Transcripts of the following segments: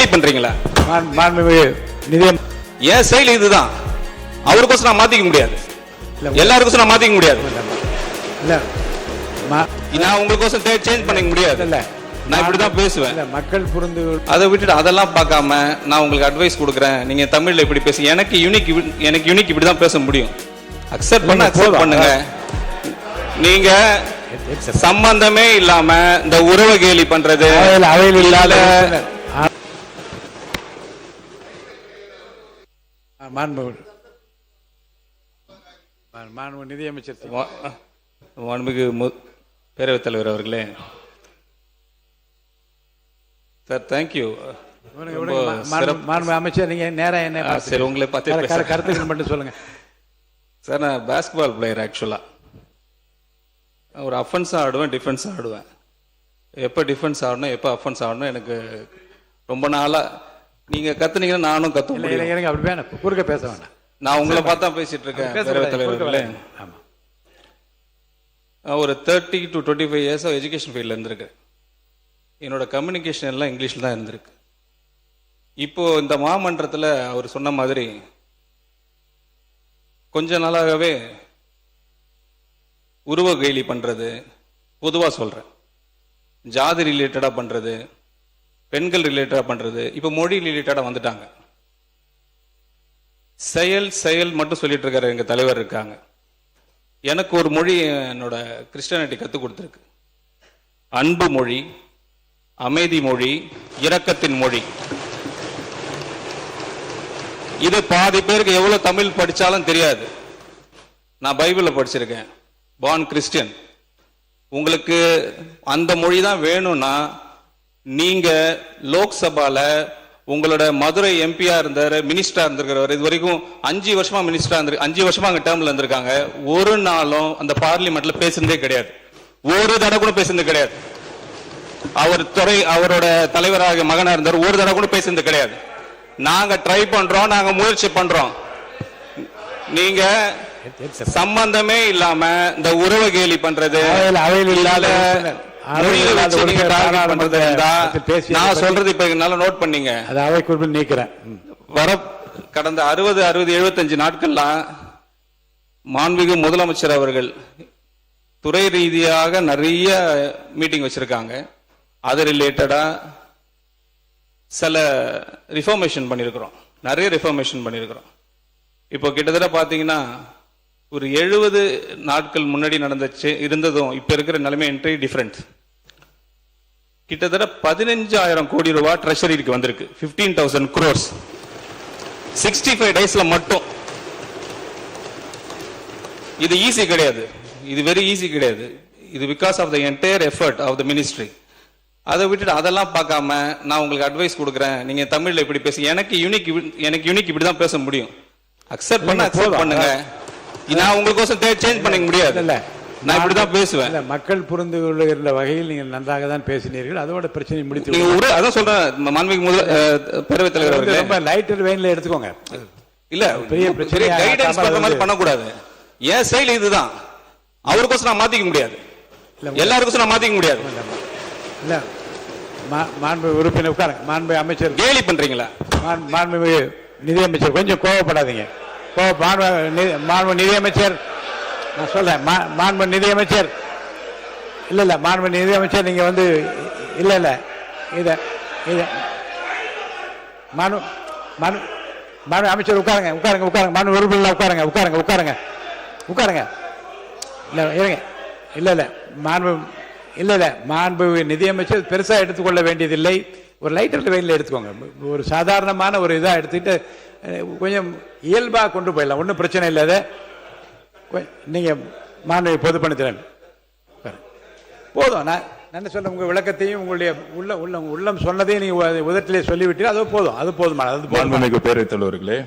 கேலி பண்றீங்களா? ஏன் செயல் இதுதான். அவருக்கோசம் நான் மாத்திக்க முடியாது, எல்லாருக்கும் நான் மாத்திக்க முடியாது. நான் உங்களுக்கோசம் சேஞ்ச் பண்ணிக்க முடியாது. நான் இப்படிதான் பேசுவேன். மக்கள் புரிந்து அதை விட்டுட்டு அதெல்லாம் பார்க்காம நான் உங்களுக்கு அட்வைஸ் கொடுக்குறேன், நீங்க தமிழ்ல இப்படி பேச, எனக்கு யூனிக் இப்படிதான் பேச முடியும். அக்செப்ட் பண்ணுங்க. நீங்க சம்பந்தமே இல்லாம இந்த உறவை கேலி பண்றது இல்லாத நிதியமைச்சர் மாண்புமிகு பேரவைத் தலைவர் அவர்களே, சார் தேங்க்யூ. அமைச்சர் நீங்க நேரம் என்ன சரி உங்களை பார்த்து கருத்துக்கள் மட்டும் சொல்லுங்க சார். நான் பாஸ்கெட்பால் பிளேயர். ஆக்சுவலா ஒரு அஃபென்ஸா ஆடுவேன், டிஃபென்ஸா ஆடுவேன். எப்போ டிஃபென்ஸ் ஆடணும் எப்போ அஃபென்ஸ் ஆடணும் எனக்கு ரொம்ப நாளா நீங்க கத்துனீங்கன்னா நானும் கத்து முடியும். அப்படி வேணாம், குறுக்க பேச வேண்டாம். நான் உங்களை பார்த்தா பேசிட்டு இருக்கேன் பேரவைத் தலைவர்களே. ஒரு 30 to 25 years எஜுகேஷன் ஃபீல்டில் இருந்திருக்கேன். என்னோட கம்யூனிகேஷன் எல்லாம் இங்கிலீஷில் தான் இருந்திருக்கு. இப்போ இந்த மாமன்றத்தில் அவர் சொன்ன மாதிரி கொஞ்ச நாளாகவே உருவ கேலி பண்றது, பொதுவாக சொல்றேன், ஜாதி ரிலேட்டடா பண்றது, பெண்கள் ரிலேட்டடா பண்றது, இப்போ மொழி ரிலேட்டடா வந்துட்டாங்க. செயல் மட்டும் சொல்லிட்டு இருக்காரு எங்க தலைவர் இருக்காங்க. எனக்கு ஒரு மொழி என்னோட கிறிஸ்டியானிட்டி கற்றுக் கொடுத்துருக்கு. அன்பு மொழி, அமைதி மொழி, இரக்கத்தின் மொழி. இது பாதி பேருக்கு எவ்வளவு தமிழ் படிச்சாலும் தெரியாது. நான் பைபிளை படிச்சிருக்கேன், பார்ன் கிறிஸ்டியன். உங்களுக்கு அந்த மொழி தான் வேணும்னா நீங்க லோக்சபால உங்களோட மதுரை எம்பியா இருந்தாரு, மினிஸ்டரா இருந்திருக்கிறவர், இது வரைக்கும் 5 வருஷமா மினிஸ்டரா இருந்து 5 வருஷமா அங்க டேர்ம்ல இருந்திருக்காங்க. ஒரு நாளும் அந்த பார்லிமெண்ட்ல பேசுனதே கிடையாது, ஒரு தடவை கூட பேசுனது கிடையாது. அவரோட தலைவராக மகனா இருந்தார், ஒரு தடவை கூட பேசுனது கிடையாது. நாங்க ட்ரை பண்றோம், நாங்க முயற்சி பண்றோம். நீங்க சம்பந்தமே இல்லாம இந்த உறவை கேலி பண்றது இல்லாத நான் சொல்றது இப்ப நல்லா நோட் பண்ணீங்க. கடந்த 60, 75 நாட்கள்லாம் மாண்புமிகு முதலமைச்சர் அவர்கள் துறை ரீதியாக நிறைய மீட்டிங் வச்சிருக்காங்க. அது ரிலேட்டடா சில ரிஃபார்மேஷன் பண்ணியிருக்கிறோம், நிறைய ரிஃபார்மேஷன் பண்ணியிருக்கிறோம். இப்போ கிட்டத்தட்ட பார்த்தீங்கன்னா ஒரு 70 நாட்கள் முன்னாடி இருந்ததும் இப்போ இருக்கிற நிலைமை என்ட்ரி டிஃபரெண்ட். கிட்டத்தட்ட 15,000 கோடி ரூபாய் ட்ரெஷரிக்கு வந்திருக்கு. 15,000 crores 65 டேஸ்ல மட்டும். இது ஈஸி கிடையாது, இது வெரி ஈஸி கிடையாது. இது because of the entire effort of the ministry. அதை விட்டுட்டு அதெல்லாம் பார்க்காம நான் உங்களுக்கு அட்வைஸ் கொடுக்குறேன், நீங்க தமிழ்ல இப்படி பேச, எனக்கு யூனிக் இப்படிதான் பேச முடியும். அக்செப்ட் பண்ணுங்க. நான் உங்களுக்கோசம் சேஞ்ச் பண்ணிக்க முடியாது. நான் இப்படிதான் பேசுவேன். மக்கள் புரிந்து கொள்ளுகிற வகையில் நீங்கள் நன்றாக தான் பேசினீர்கள். அதோட பிரச்சனை முடித்து அதான் சொல்றேன். மாண்புமிகு பேரவைத் தலைவர் ரொம்ப லைட்டர் வெயின்ல எடுத்துக்கோங்க. இல்ல பெரிய பிரச்சனை கைடன்ஸ் பண்ற மாதிரி பண்ணக்கூடாது. ஏன் செயல் இதுதான். அவருக்கோசம் நான் மாத்திக்க முடியாது, எல்லாருக்கும் நான் மாத்திக்க முடியாது. இல்ல மாண்பு உறுப்பினர் உட்காருங்க. மாண்பு அமைச்சர் கேலி பண்றீங்களா? மாண்பு நிதியமைச்சர் கொஞ்சம் கோவப்படாதீங்க. மாண்பு நிதியமைச்சர் நான் சொல்றேன், மாண்பு நிதியமைச்சர் இல்ல மாண்பு நிதியமைச்சர் நீங்க வந்து இல்ல இத மாண்பு அமைச்சர் உட்காருங்க. மாண்பு உறுப்பினர் உட்காருங்க. இல்ல மாண்பு நிதியமைச்சர் பெருசா எடுத்துக்கொள்ள வேண்டியதில்லை. ஒரு லைட்டர் வெயின்ல எடுத்துக்கோங்க. ஒரு சாதாரணமான ஒரு இதா எடுத்துக்கிட்டு கொஞ்சம் இயல்பா கொண்டு போயிடலாம், ஒன்றும் பிரச்சனை இல்லாத. நீங்க மாணவி பொதுப்பணித்திறன் போதும். நான் சொன்ன உங்க விளக்கத்தையும் உங்களுடைய உள்ளம் சொன்னதையும் நீங்க உதட்டிலே சொல்லிவிட்டீர்கள், அது போதும். அது போதுமானது. மாண்புமிகு பேரவைத் தலைவர்களே,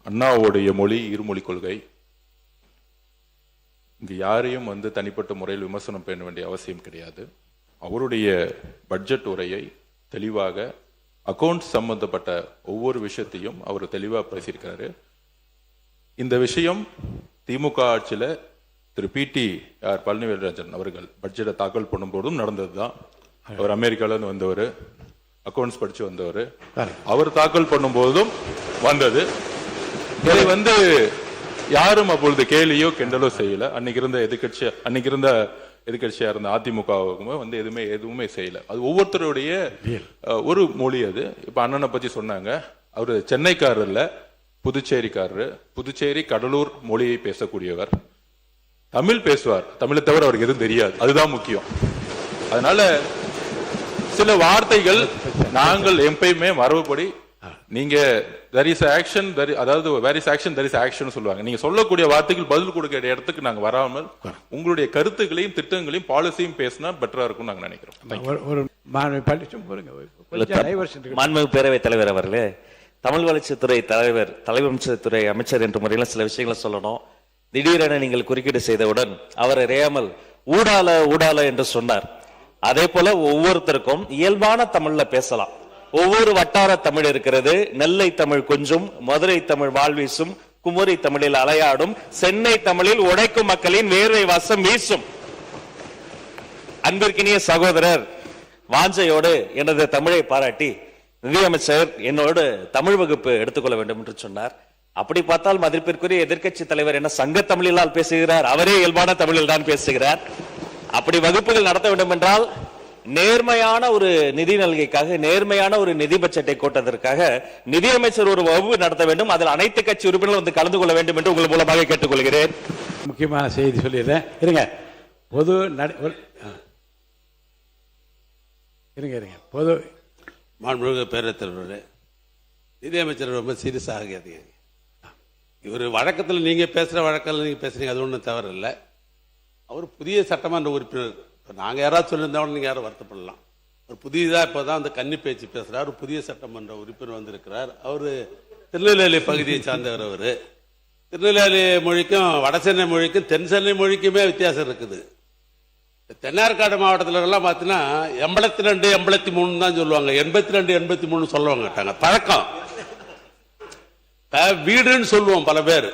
அண்ணாவுடைய மொழி இருமொழி கொள்கை. இங்கு யாரையும் தனிப்பட்ட முறையில் விமர்சனம் பண்ண வேண்டிய அவசியம் கிடையாது. அவருடைய பட்ஜெட் உரையை தெளிவாக அக்கவுண்ட் சம்பந்தப்பட்ட ஒவ்வொரு விஷயத்தையும் அவர் தெளிவாக பேசியிருக்காரு. இந்த விஷயம் திமுக ஆட்சியில திரு PT.R. பழனிவேல்ராஜன் அவர்கள் பட்ஜெட்டை தாக்கல் பண்ணும்போதும் நடந்ததுதான். அவர் அமெரிக்கால இருந்து வந்தவர். அக்கௌண்ட்ஸ் படிச்சு வந்தவர். Correct. அவர் தாக்கல் பண்ணும்போதும் வந்தது. இதை வந்து யாரும் அப்பொழுது கேலியோ கிண்டலோ செய்யல. அன்னைக்கு இருந்த எதிர்கட்சியா இருந்த அதிமுகவுக்குமே வந்து எதுவுமே செய்யல. அது ஒவ்வொருத்தருடைய ஒரு மொழி. அது இப்ப அண்ணனை பத்தி சொன்னாங்க. அவரு சென்னைக்காரர் இல்ல, புதுச்சேரிக்காரரு. புதுச்சேரி கடலூர் மொழியை பேசக்கூடியவர். தமிழ் பேசுவார். தமிழை தவிர அவருக்கு எதுவும் தெரியாது. அதுதான் முக்கியம். அதனால சில வார்த்தைகள் நாங்கள் எப்பயுமே மரபுப்படி நீங்க there is action, அதாவது where is action there is action சொல்லுவாங்க. நீங்க சொல்லக்கூடிய வார்த்தைகள் பதில் கொடுக்கிற இடத்துக்கு நாங்க வராமல் உங்களுடைய கருத்துக்களையும் திட்டங்களையும் பாலிசியும் பேசினா பெட்டரா இருக்கும் நாங்க நினைக்கிறோம். ஒரு மாண்புமிகு பேரவைத் தலைவர் அவர்களே, தமிழ் வளர்ச்சித்துறை தலைவம்சத்துறை அமைச்சர் என்ற முறையில் சில விஷயங்களை சொல்லணும். திடீரென நீங்கள் குறுக்கீடு செய்தவுடன் அவர் அறியாமல் ஊடால என்று சொன்னார். அதே போல ஒவ்வொருத்தருக்கும் இயல்பான தமிழ்ல பேசலாம். ஒவ்வொரு வட்டார தமிழ் இருக்கிறது. நெல்லை தமிழ் கொஞ்சம், மதுரை தமிழ் வாழ்வீசும், குமரி தமிழில் அலையாடும், சென்னை தமிழில் உழைக்கும் மக்களின் வேர்வை வாசம் வீசும். அன்பிற்கினிய சகோதரர் வாஞ்சையோடு எனது தமிழை பாராட்டி நிதியமைச்சர் என்னோடு தமிழ் வகுப்பு எடுத்துக்கொள்ள வேண்டும் என்று சொன்னார். அப்படி பார்த்தால் மதிப்பிற்குரிய எதிர்க்கட்சி தலைவர் என்ன சங்க தமிழிலால் பேசுகிறார்? அவரே இயல்பான தமிழில் தான் பேசுகிறார். அப்படி வகுப்புகள் நடத்த வேண்டும் என்றால் நேர்மையான ஒரு நிதி நல்கைக்காக, நேர்மையான ஒரு நிதி பட்ஜெட்டை கூட்டத்திற்காக நிதியமைச்சர் ஒரு வகுப்பு நடத்த வேண்டும். அதில் அனைத்து கட்சி உறுப்பினர்கள் வந்து கலந்து கொள்ள வேண்டும் என்று உங்கள் மூலமாக கேட்டுக்கொள்கிறேன். முக்கியமான செய்தி சொல்லிடுறேன். இருங்க. பொது மாண்புமிகு பேரவைத் தலைவர்களே, நிதியமைச்சர் ரொம்ப சீரியஸ் ஆகாதீங்க. இவர் வழக்கத்தில் நீங்க பேசுற வழக்கில் நீங்க பேசுறீங்க, அது ஒன்றும் தவறு இல்லை. அவர் புதிய சட்டமன்ற உறுப்பினர். இப்போ நாங்கள் யாராவது சொல்லியிருந்தோம், நீங்கள் யாரும் வருத்தப்படலாம். அவர் புதியதாக இப்போ தான் அந்த கன்னி பேச்சு பேசுகிறார். ஒரு புதிய சட்டமன்ற உறுப்பினர் வந்திருக்கிறார். அவர் திருநெல்வேலி பகுதியை சார்ந்தவர். அவர் திருநெல்வேலி மொழிக்கும் வட சென்னை மொழிக்கும் தென் சென்னை மொழிக்குமே வித்தியாசம் இருக்குது. தென்னார்காடு மாவட்டத்திலலாம் பார்த்தீங்கன்னா 82, 83 தான் சொல்லுவாங்க. 82, 83 சொல்ல மாட்டாங்க. பழக்கம் வீடுன்னு சொல்லுவோம் பல பேர்.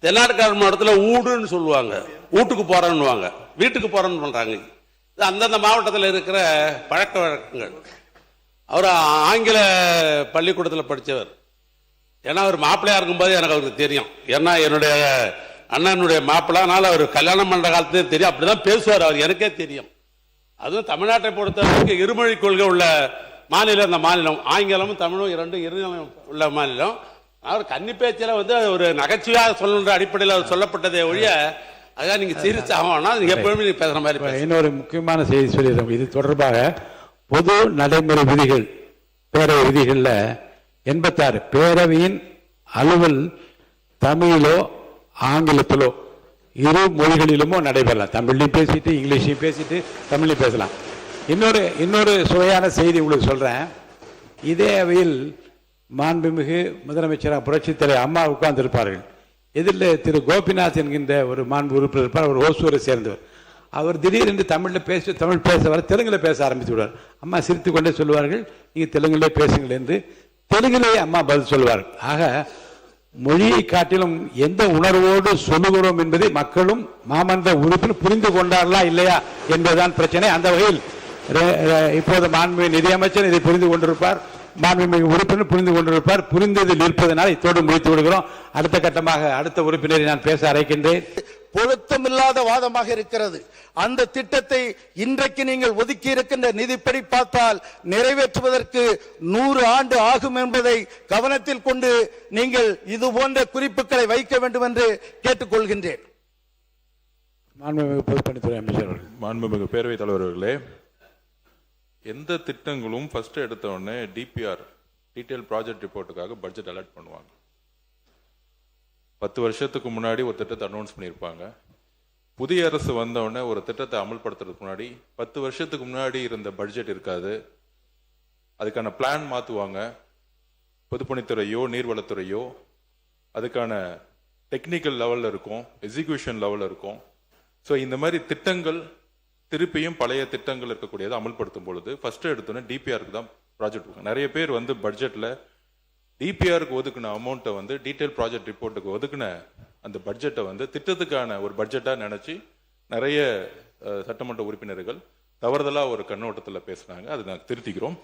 தென்னார்காடு மாவட்டத்தில் ஊடுன்னு சொல்லுவாங்க. வீட்டுக்கு போறேன்னுவாங்க, வீட்டுக்கு போறேன்னு பண்றாங்க. இது அந்தந்த மாவட்டத்தில் இருக்கிற பழக்க வழக்கங்கள். அவர் ஆங்கில பள்ளிக்கூடத்தில் படித்தவர். ஏன்னா அவர் மாப்பிள்ளையா இருக்கும்போது எனக்கு அவருக்கு தெரியும். ஏன்னா என்னுடைய அண்ணனுடைய மாப்பிள்ளானால அவர் கல்யாணம் பண்ற காலத்துலேயே தெரியும். அப்படிதான் பேசுவார் அவர், எனக்கே தெரியும். அதுவும் தமிழ்நாட்டை பொறுத்தவரைக்கும் இருமொழி கொள்கை உள்ள மாநிலம் இந்த மாநிலம். ஆங்கிலமும் தமிழும் இரண்டும் உள்ள மாநிலம். அவர் கன்னி பேச்சில் வந்து ஒரு நகைச்சுவையாக சொல்லுன்ற அடிப்படையில் அவர் சொல்லப்பட்டதை ஒழிய அதான் நீங்க சீரியஸ் ஆகணும்னா எப்பவுமே நீங்க பேசுற மாதிரி. இன்னொரு முக்கியமான செய்தி சொல்லிடுறோம். இது தொடர்பாக பொது நடைமுறை விதிகள், பேரவை விதிகள்ல 86 பேரவையின் அலுவல் தமிழிலோ ஆங்கிலத்திலோ இரு மொழிகளிலுமோ நடைபெறலாம். தமிழ்லையும் பேசிட்டு இங்கிலீஷையும் பேசிட்டு தமிழ்லையும் பேசலாம். இன்னொரு சுவையான செய்தி உங்களுக்கு சொல்றேன். இதே அவையில் மாண்புமிகு முதலமைச்சராக புரட்சித் தலைவர் அம்மா உட்கார்ந்திருப்பார்கள். எதிரில் திரு கோபிநாத் என்கின்ற ஒரு மாண்பு உறுப்பினர் இருப்பார். அவர் ஓசூரை சேர்ந்தவர். அவர் திடீரென்று தமிழ் பேச வர தெலுங்குல பேச ஆரம்பித்து விடுவார். அம்மா சிரித்து கொண்டே சொல்லுவார்கள், நீங்கள் தெலுங்குலே பேசுங்கள் என்று. தெலுங்கிலே அம்மா பதில் சொல்லுவார்கள். ஆக மொழியை காட்டிலும் எந்த உணர்வோடு சொல்லுகிறோம் என்பதை மக்களும் மாமன்ற உறுப்பினர் புரிந்து கொண்டார்களா இல்லையா என்பதுதான் பிரச்சனை. அந்த வகையில் இப்போது மாண்புமிகு நிதியமைச்சர் இதை புரிந்து கொண்டிருப்பார், மாண்புமிகு உறுப்பினர் புரிந்து கொண்டிருப்பார். புரிந்ததில் இருப்பதனால் இத்தோடு முடித்து விடுகிறோம். அடுத்த கட்டமாக அடுத்த உறுப்பினரை நான் பேச அழைக்கின்றேன். பொருத்தமில்லாத வாதமாக இருக்கிறது. அந்த திட்டத்தை இன்றைக்கு நீங்கள் ஒதுக்கி இருக்கின்ற நிதிப்படி பார்த்தால் நிறைவேற்றுவதற்கு 100 ஆண்டு ஆகும் என்பதை கவனத்தில் கொண்டு நீங்கள் இது போன்ற குறிப்புகளை வைக்க வேண்டும் என்று கேட்டுக்கொள்கின்றேன். மாண்புமிகு பொதுப்பணித்துறை அமைச்சர் அவர்கள். மாண்புமிகு பேரவைத் தலைவர்களே, எந்த திட்டங்களும் ஃபர்ஸ்ட் எடுத்த உடனே டிபிஆர் டீடைல் ப்ராஜெக்ட் ரிப்போர்ட்டுக்காக பட்ஜெட் அலாட் பண்ணுவாங்க. 10 வருஷத்துக்கு முன்னாடி ஒரு திட்டத்தை அனௌன்ஸ் பண்ணியிருப்பாங்க. புதிய அரசு வந்த உடனே ஒரு திட்டத்தை அமல்படுத்துறதுக்கு முன்னாடி 10 வருஷத்துக்கு முன்னாடி இருந்த பட்ஜெட் இருக்காது. அதுக்கான பிளான் மாற்றுவாங்க. பொதுப்பணித்துறையோ நீர்வளத்துறையோ அதுக்கான டெக்னிக்கல் லெவலில் இருக்கும், எக்ஸிக்யூஷன் லெவலில் இருக்கும். ஸோ இந்த மாதிரி திட்டங்கள் திருப்பியும் பழைய திட்டங்கள் இருக்கக்கூடியதை அமல்படுத்தும் பொழுது ஃபர்ஸ்ட் எடுத்தோன்னே டிபிஆருக்கு தான் ப்ராஜெக்ட் கொடுங்க. நிறைய பேர் வந்து பட்ஜெட்டில் டிபிஆருக்கு ஒதுக்குன அமௌண்ட்டை வந்து டீடைல் ப்ராஜெக்ட் ரிப்போர்ட்டுக்கு ஒதுக்குன அந்த பட்ஜெட்டை வந்து திட்டத்துக்கான ஒரு பட்ஜெட்டாக நினச்சி நிறைய சட்டமன்ற உறுப்பினர்கள் தவறுதலாக ஒரு கண்ணோட்டத்தில் பேசுனாங்க. அது நாங்கள் திருத்திக்கிறோம்.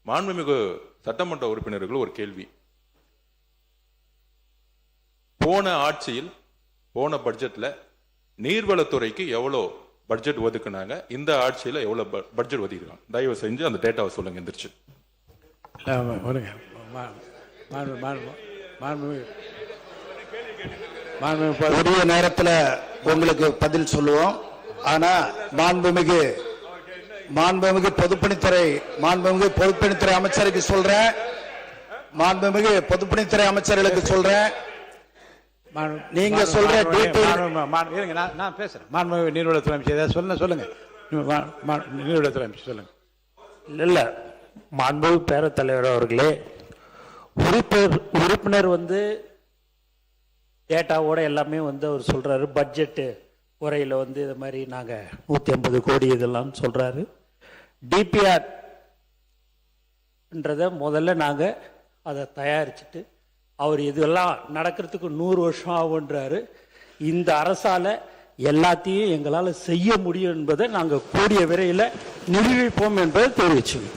மாண்புமிகு சட்டமன்ற உறுப்பினர்கள் ஒரு கேள்வி. போன ஆட்சியில் போன பட்ஜெட்ல நீர்வளத்துறைக்கு எவ்வளோ பட்ஜெட் ஒதுக்குனாங்க, இந்த ஆட்சியில் எவ்வளவு பட்ஜெட் ஒதுக்கிருக்காங்க? தயவு செஞ்சு அந்த டேட்டாவை சொல்லுங்க. எந்திரிச்சு உரிய நேரத்தில் உங்களுக்கு பதில் சொல்லுவோம். ஆனா மாண்புமிகு பொதுப்பணித்துறை அமைச்சருக்கு சொல்றேன், மாண்புமிகு பொதுப்பணித்துறை அமைச்சர்களுக்கு சொல்றேன், நீங்க சொல்ற நான் பேசுறேன். மாண்புமிகு நீர்வளத்துறை அமைச்சர் ஏதாவது சொல்லுங்க. நீர்வளத்துறை அமைச்சர் சொல்லுங்க. இல்ல மாண்புமிகு பேரவைத் தலைவர் அவர்களே, உறுப்பினர் வந்து டேட்டாவோட எல்லாமே வந்து அவர் சொல்றாரு. பட்ஜெட்டு உரையில் வந்து இது மாதிரி நாங்கள் 150 கோடி இதெல்லாம் சொல்றாரு. டிபிஆர்ன்றதை முதல்ல நாங்கள் அதை தயாரிச்சுட்டு அவர் இதெல்லாம் நடக்கிறதுக்கு 100 வருஷம் ஆகுன்றாரு. இந்த அரசால எல்லாத்தையும் எங்களால் செய்ய முடியும் என்பதை நாங்கள் கூடிய விரைவில் நிரூபிப்போம் என்பதை தெரிவிச்சுங்க.